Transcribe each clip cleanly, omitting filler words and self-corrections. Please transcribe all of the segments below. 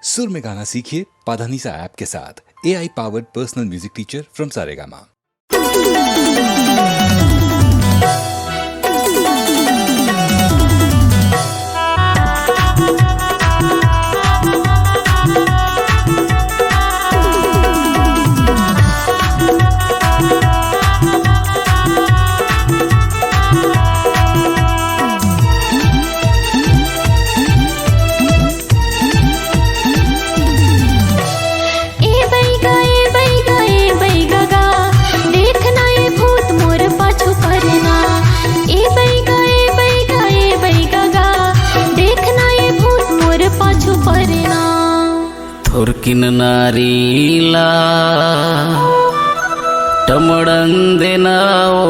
सुर में गाना सीखिए पाधानीसा ऐप के साथ। AI powered personal music teacher from Saregama. थुरकिन नारीला टमड़ंदेनाओ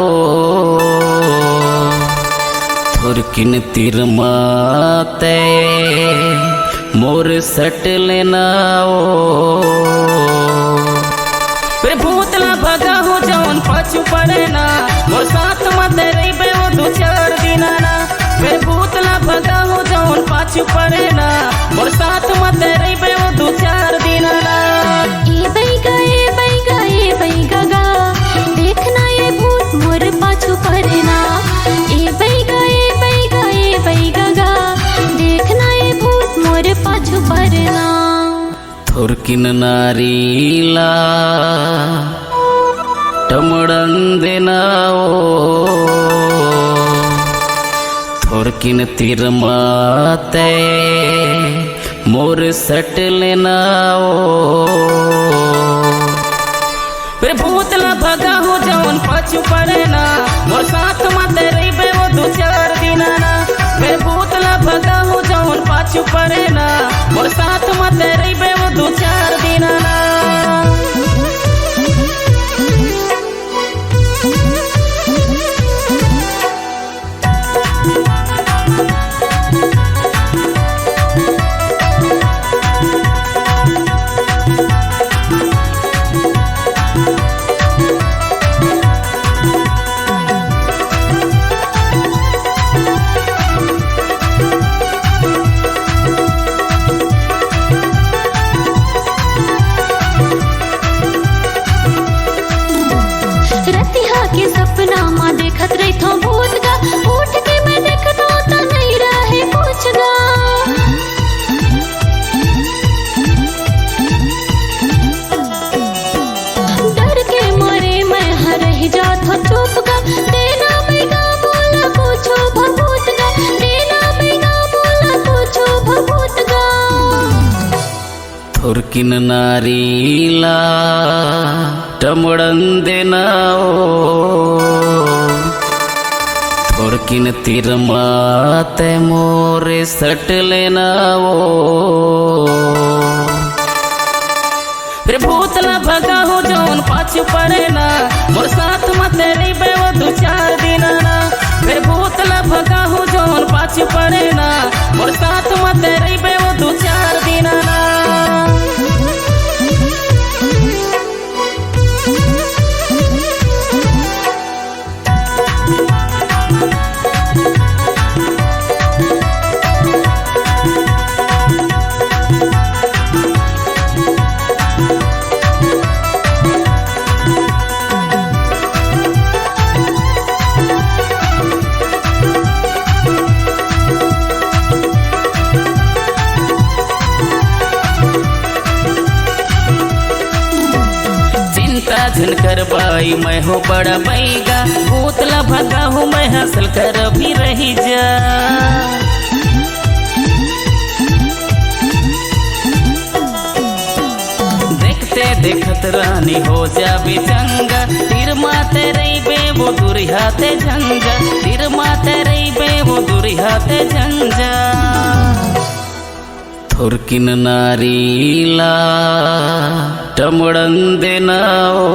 थुरकिन तिरमाते मोर सट लेनाओ वे भूतला भगा हो जौन पाछू पड़े ना मोर साथ मत रही वो दो चार दिना ना वे भूतला भगा हो जौन पाछू पड़े ना मोर साथ मत रही वो दो चार दिना ना। ए बैगा गा देखना ये भूत मोर पाछू पड़े ना। ए बैगा गा देखना ये भूत मोर पाछू पड़े ना। थुरकिन नारीला टमड़ंदेनाओ थुरकिन तिरमाते मोर सट लेनाओ वे भूतला भगा हो जौन पाछू पड़े ना मोर साथ मत रही वो दो चार दिना ना वे भूतला भगा हो जौन पाछू पड़े ना मोर साथ मत रही वो दो चार दिना ना। के सपना माँ देखत रही थो भूत गा उठ के मैं देखता तो नहीं रहे कुछ गा। डर के मारे मैं हर ही जात हो चुप गा देना बेगा बोला कुछ भभूत गा देना बेगा बोला कुछ भभूत गा। थुरकिन नारीला टमड़ंदेनाओ थुरकिन तिरमाते मोरे सट लेनाओ फिर भूतला भगा हो जौन पाछू पड़े ना मोर साथ मत रही वो दो चार दिना ना फिर भूतला भगा हो जौन पाछू पड़े ना मोर साथ मत रही वो दो चार दिना ना। झनकर बाई मैं हो बड़ा बैगा भूतला भगा हूँ मैं हंसल कर भी रही जा देखते देखत रानी हो जा बिचंगा तीर माते रही बे वो दूरी हाथे झंझा तीर माते रही बे वो दूरी हाथे झंझा। थुरकिन नारीला टमड़ंदेनाओ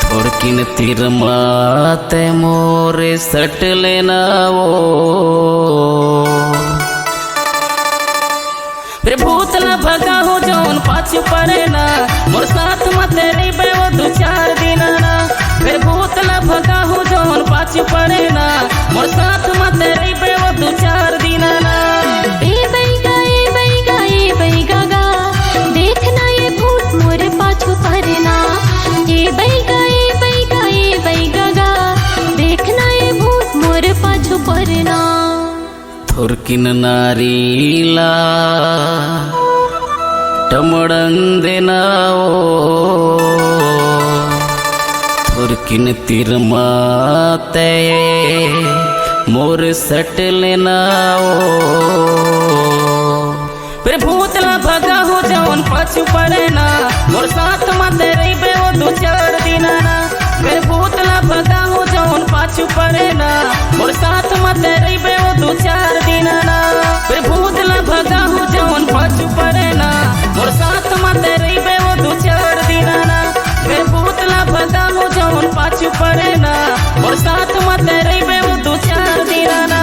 थुरकिन तिरमाते मोरे सट लेनाओ फिर भूतला भगा हो जौन पाछू पड़े ना मोर साथ मत रही वो दो चार दिना ना फिर भूतला भगा हो जौन पाछू पड़े ना मोर साथ मत रही वो दो चार दिना ना। ए बैगा थुरकिन नारीला टमड़ंदेनाओ थुरकिन तिरमाते मोर सट लेनाओ फिर भूतला भगा हो जवन पछु पड़े ना मोर साथ मते रहिबे वो दो चार दिन ना फिर भूतला भगा हो जवन पाछू पड़े ना मोर साथ मते रहिबे वो दो चार दिन ना फिर भूतला भगा हो जवन पाछू पड़े ना मोर साथ मते रहिबे वो दो चार दिन ना फिर भूतला भगा हो जवन पाछू पड़े ना मोर साथ मते रहिबे वो दो चार दिन ना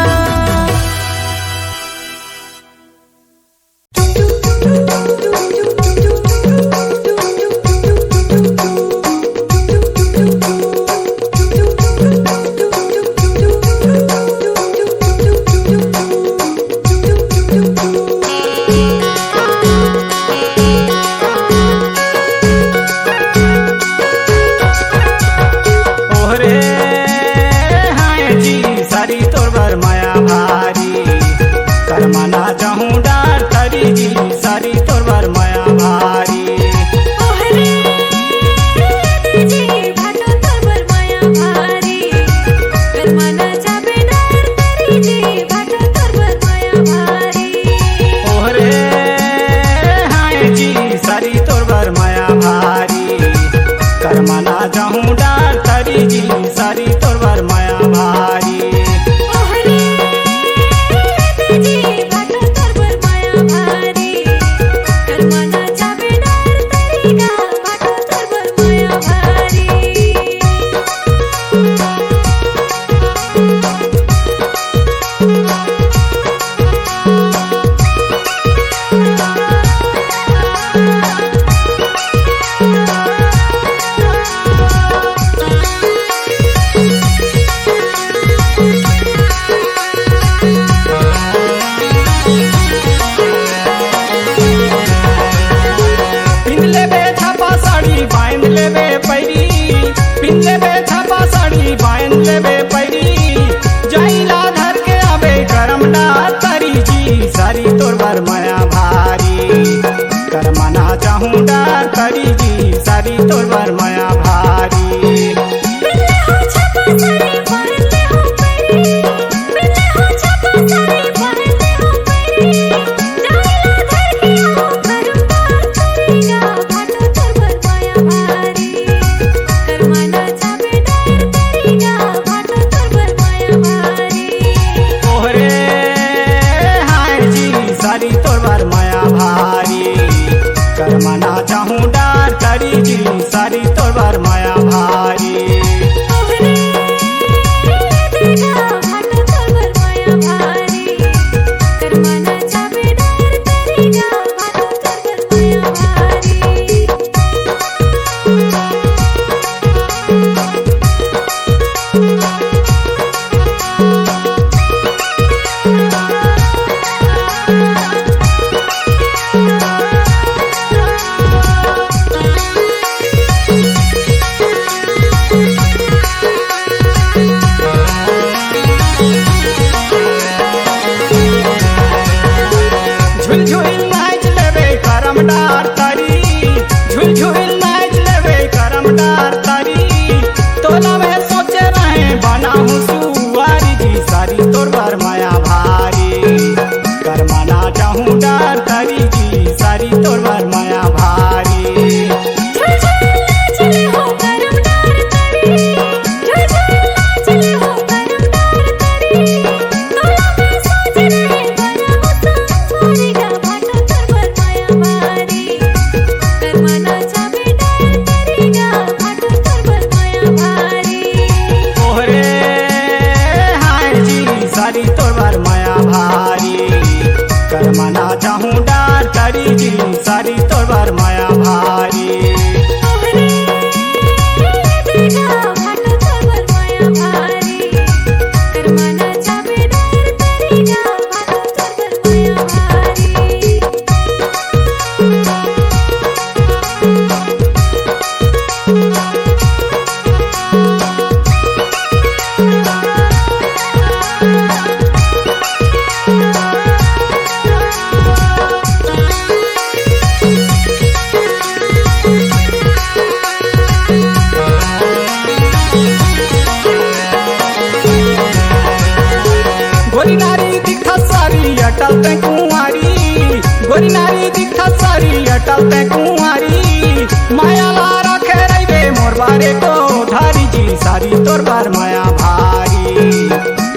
नारी नारी दिखा सारी अटल ते कुंवारी मायाला रखे रहिबे मोर बारे को धारी जी सारी तोर बार माया भारी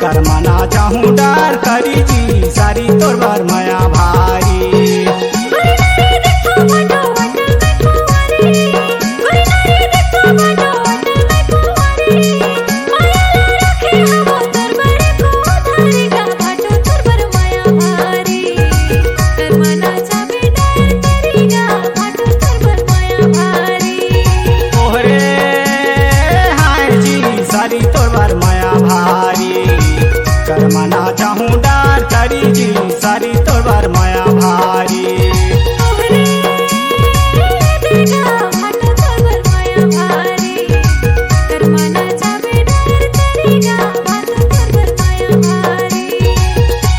कर्मना चाहूँ डार करी जी सारी तोर बार माया भारी कर्मना चाहूँ डार करी जी सारी तोर बार माया भारी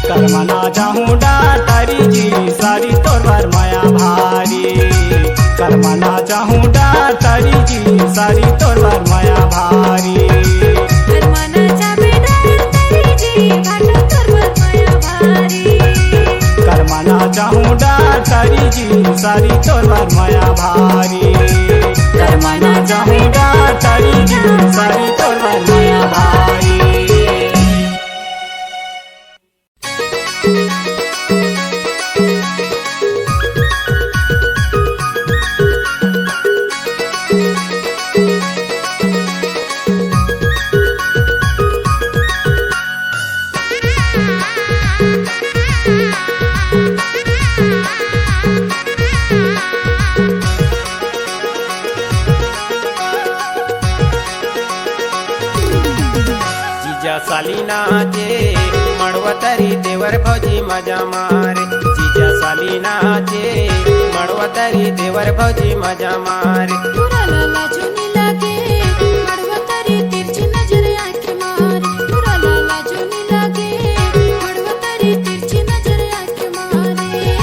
कर्मना चाहूँ डार करी जी सारी तोर बार माया भारी कर्मना चाहूँ डार करी जी सारी तोर बार माया भारी कर्मना चाहूँ डार तारी जी सारी तोर बार माया भारी कर्मना चाहूँ डार तारी जी सारी तोर बार माया भारी साली नाचे मड़वतरी देवर भौजी मजा मारे जीजा साली नाचे मड़वतरी देवर भौजी मजा मारे पूरा लाला चुनी लगे मड़वतरी तिरछी नजर आंख मारे पूरा लाला चुनी लगे मड़वतरी तिरछी नजर आंख मारे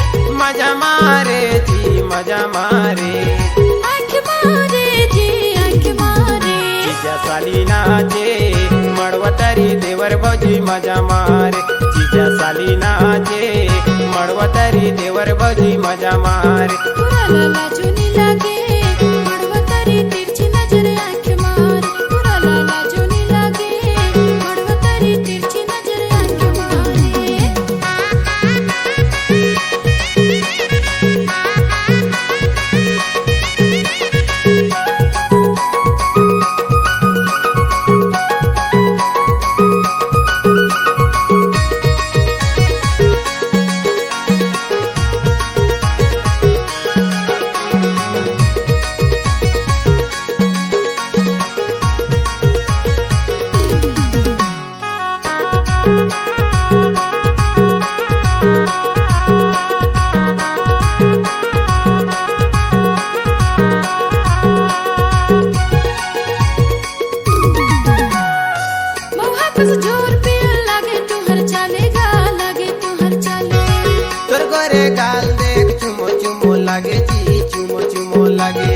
मजा मारे जी मजा मारे आंख मारे जी आंख मारे जीजा साली नाचे मड़वतरी देवर भौजी मजा मारे जीजा साली नाचे मड़वतरी देवर भौजी मजा मारे पूरा लाला चुनी लगे मड़वतरी तिरछी नजर आंख मारे पूरा लाला चुनी लगे मड़वतरी तिरछी नजर आंख मारे लागे जी चुमो चुमो लागे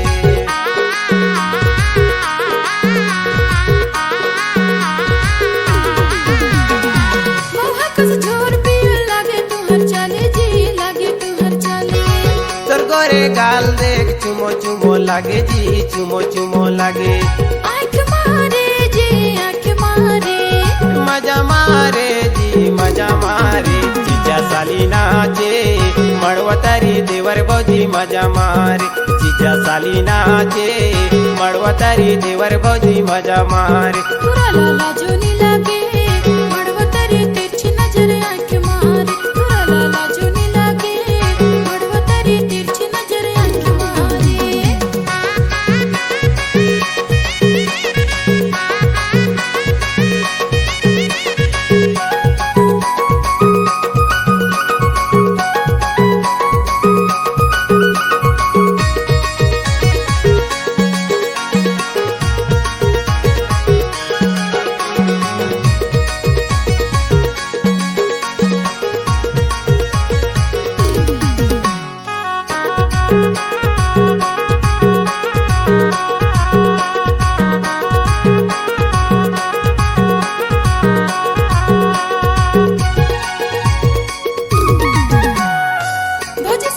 गोरे गाल देख चुमो चुमो लागे जी चुमो चुमो लागे आँख मारे जी आँख मारे मजा मारे जी मजा मारे जीजा साली नाचे मड़वतरी देवर भौजी मजा मारे जीजा साली नाचे मड़वतरी देवर भौजी मजा मारे पूरा लाला जोनी लागे मड़वतरी तिरछी नजर आँख मारे पूरा लाला जोनी लागे मड़वतरी तिरछी नजर आँख मारे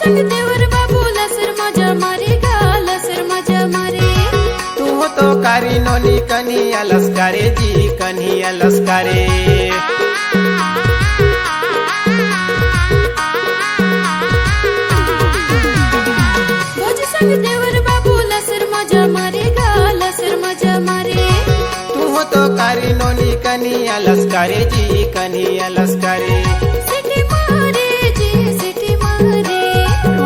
संग देवर बाबू लसर मजा मारेगा लसर मजा मारे तू तो कारी नोनी कनी अलस्कारे जी कनी अलस्कारे भोज संग देवर बाबू लसर मजा मारेगा लसर मजा मारे तू तो कारी नोनी कनी अलस्कारे जी कनी अलस्कारे सिटी मारे जी सिटी मारे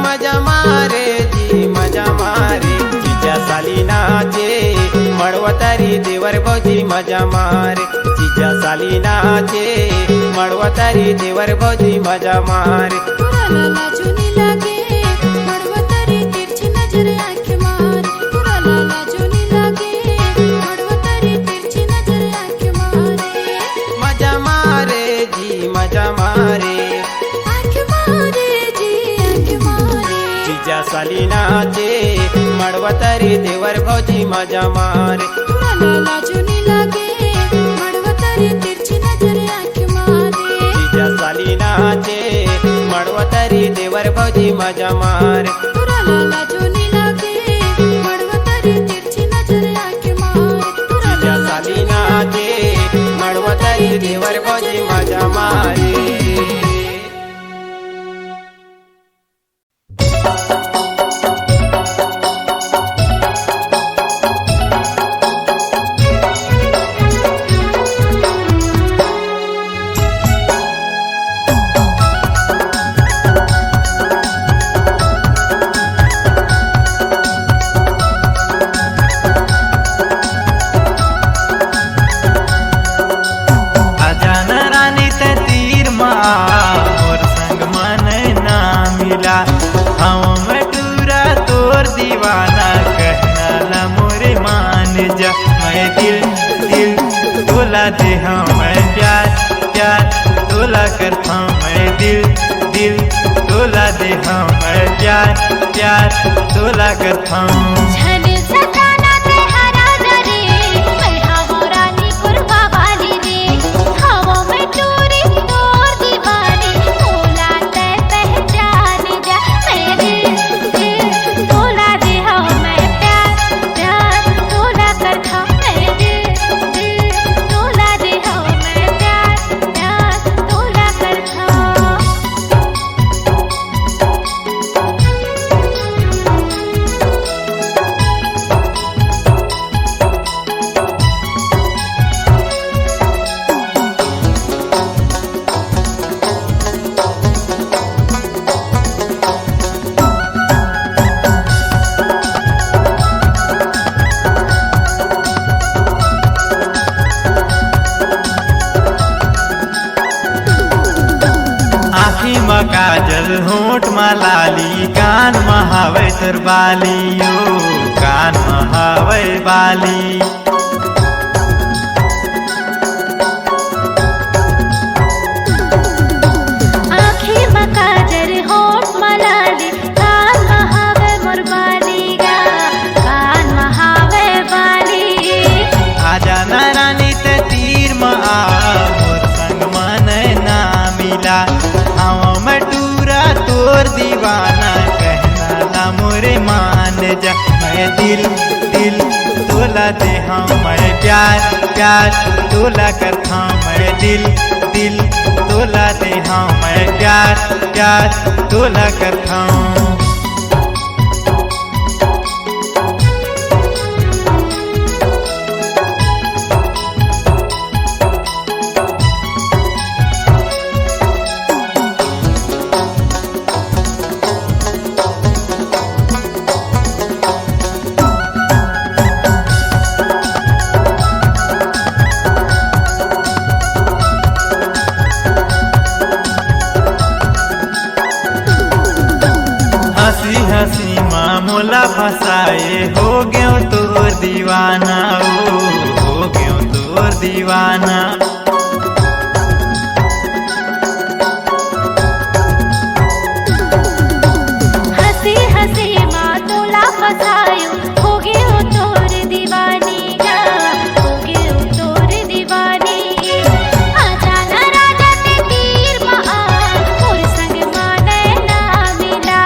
मजा मारे जी मजा मारे जीजा साली नाचे मड़वतारी देवर भौजी मजा मारे जीजा साली नाचे मड़वतारी देवर भौजी मजा मारे पूरा लाला चुनी लागे मड़वतारी तिरछी नजर आंख मारे पूरा लाला चुनी लागे मड़वतारी तिरछी नजर आंख मारे मजा मारे जी मजा मारे आंख मारे जी आंख मारे जीजा साली नाचे मड़वतारी देवर भौजी मजा मारे पूरा लाला चुनी लागे मड़वतारी तिरछी नजर आंख मारे जीजा साली नाचे मड़वतारी देवर भौजी मजा मारे पूरा लाला चुनी लागे मड़वतारी तिरछी नजर आंख मारे पूरा जीजा साली नाचे मड़वतारी देवर भौजी मजा मारे दीवाना कहना ला मोरे मान जा मैं दिल दिल तोला दे मैं प्यार प्यार तोला करता मैं दिल दिल तोला दे मैं प्यार प्यार तोला करता झन सताना ते हरा रे मैं हवा रानी कुर्बा वाली रे हवा में चोरी तोर दीवानी तोला ते पहचान जा मैं दिल दिल तोला दे मैं प्यार प्यार तोला करता मैं दिल दिल तोला दे मैं प्यार प्यार तोला करता आँखी में काजल होठ में लाली कान में हवे तोर बाली ओ कान में हवे बाली आँखी में काजल होठ में लाली कान में हवे मोर बाली गा कान में हवे बाली आजा ना रानी ते तीर में आ मोर संग मन ना मिला हवा में टूरा तोर दीवाना कहना ला मोरे मान जा मैं दिल दिल तोला दे मैं प्यार प्यार तोला करता मैं दिल दिल तोला दे मैं प्यार प्यार तोला करता हंसी हंसी मामूला फसाए हो गयो तोर दीवाना हो गयो तोर दीवाना हंसी हंसी माँ तोला फसायो हो गयो तोर दीवानी गा हो गयो तोर दीवानी आजा ना राजा ते तीर माँ मोर संग माने ना मिला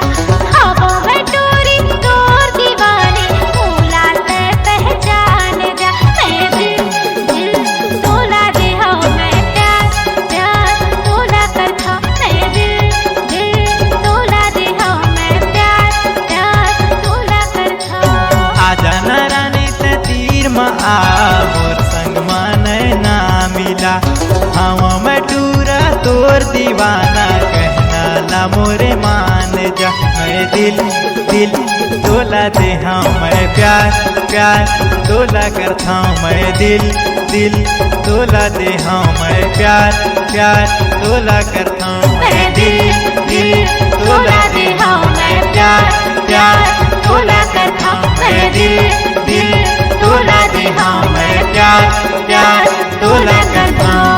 दिल दिल तोला दे हाँ मैं प्यार प्यार तोला करता हूँ मैं दिल दिल तोला दे हाँ मैं प्यार प्यार तोला करता हूँ मैं दिल दिल तोला दे हाँ मैं प्यार प्यार तोला करता हूँ मैं दिल दिल तोला दे हाँ मैं प्यार प्यार तोला करता हूँ।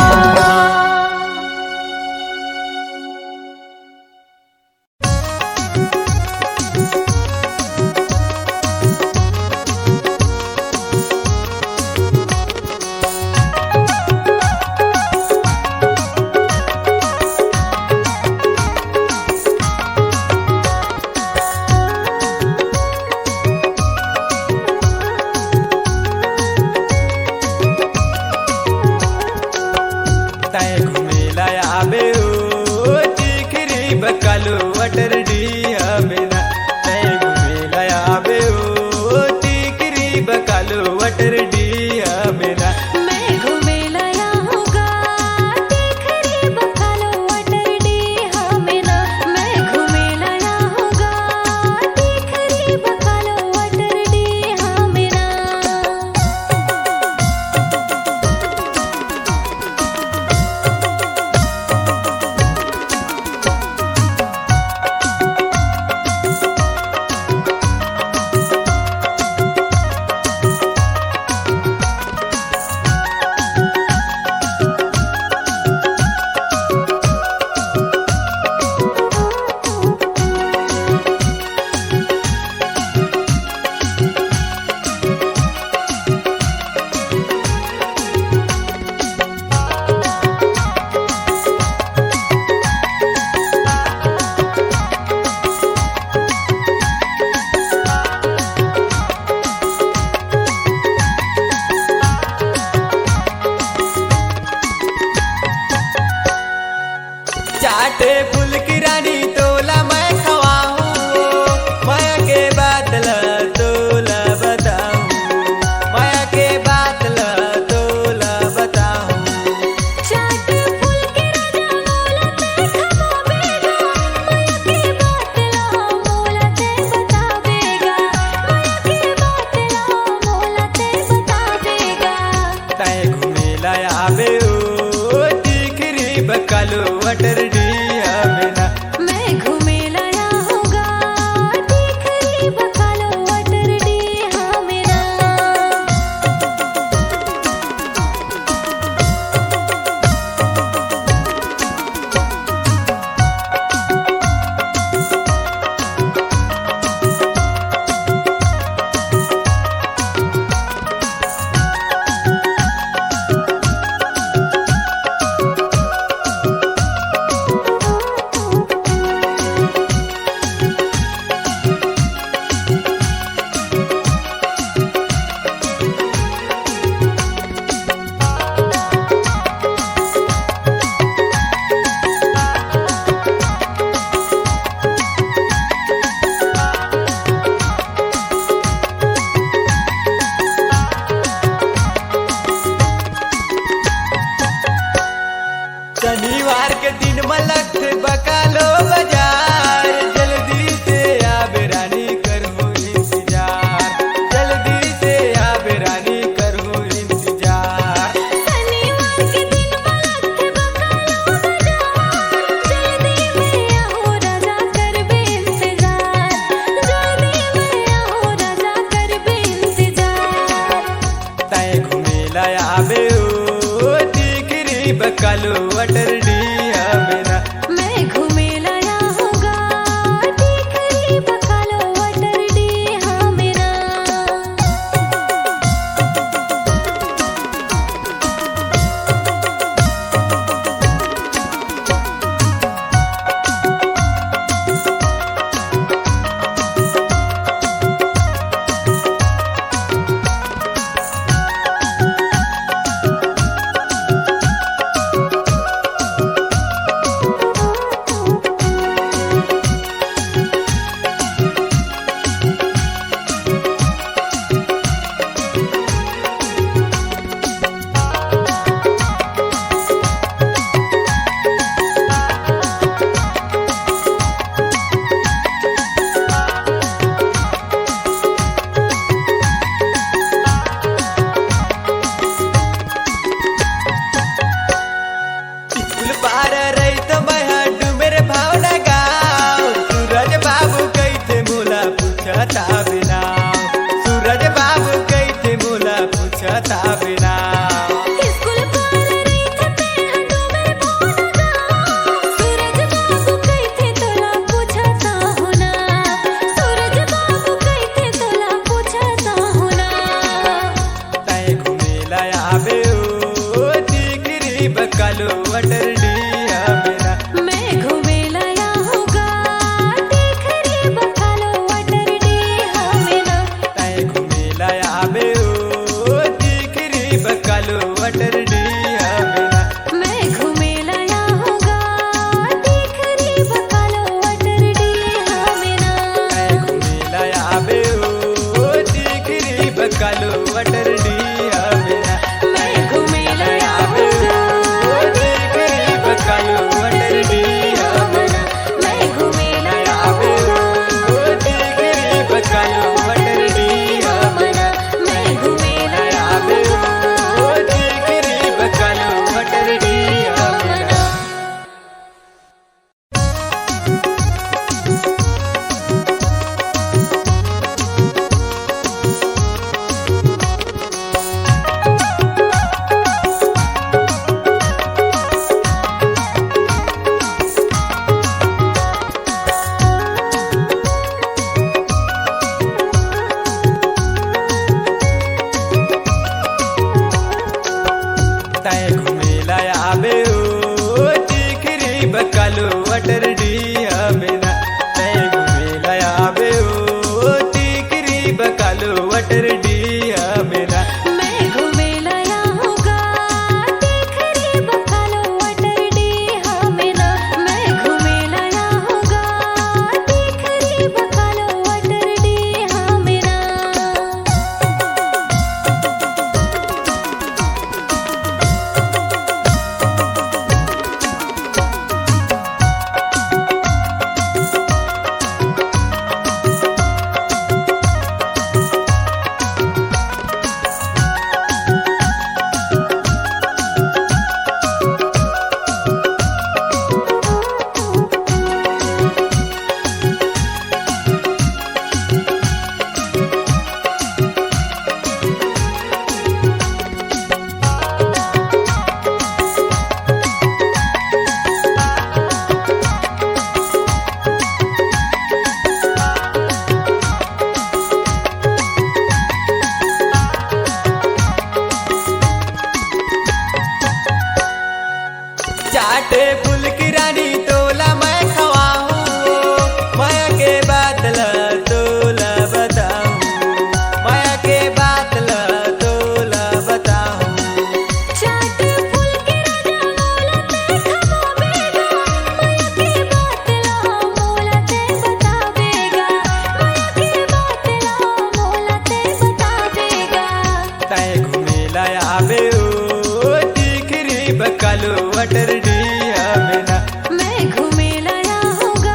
वटर डिया बिना मैं घूमे लाया होगा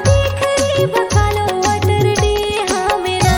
टीकरी बकालो वटर डी हाँ मेरा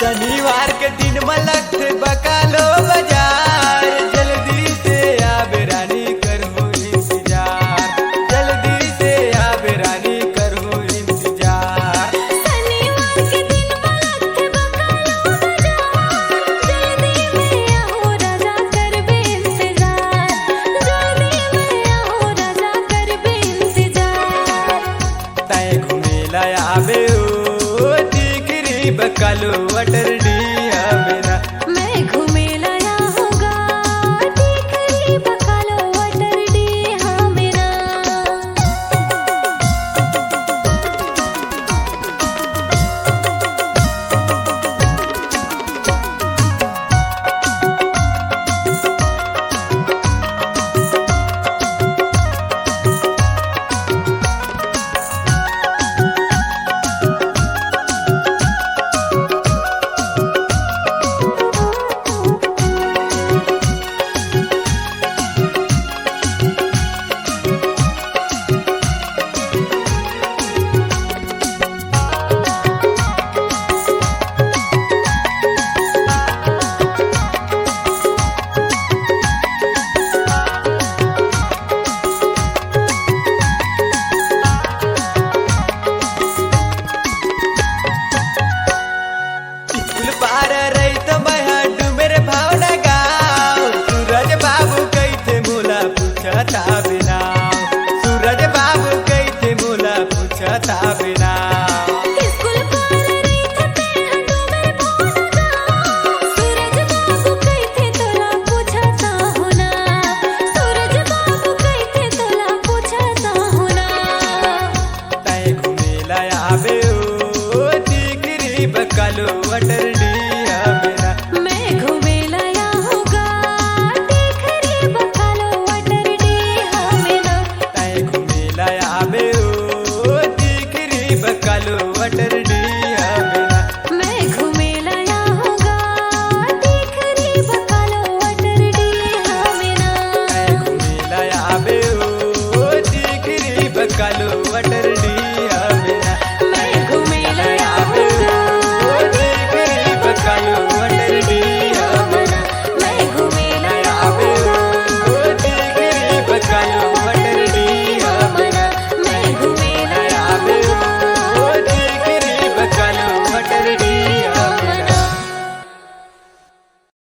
शनिवार के दिन मलक बकालो बाजार जल्दी से आबे रानी करहो इंतजार जल्दी से आबे रानी करहो इंतजार शनिवार के दिन मलक बकालो बाजार जल्दी में आहो राजा कर बे इंतजार जल्दी में आहो राजा कर बे इंतजार तय घूमेला आबे ओ टिकरी बकालो वटर डिया बिना मैं घूमे लाया होगा टीकरी बकालो वटर डी हाँ मेरा स्कूल पार रही तो मैं हट मेरे भावना गाँव सूरज बाबू कैसे मोला पूछता बिना सूरज बाबू कैसे मोला पूछता बिना स्कूल पार रही थते हटो मेरे भावना गाँव सूरज बाबू कैथे तोला पूछता होना सूरज बाबू कैथे तोला पूछता होना तय घूमेला आबे ओ टिकरी बकालो वटर डिया बिना मैं घूमे लाया होगा टीकरी बकालो वटर डी हाँ मेरा तय घूमेला आबे ओ टिकरी बकालो वटर डिया बिना मैं घूमे लाया होगा टीकरी बकालो वटर डी हाँ मेरा तय घूमेला आबे ओ टिकरी बकालो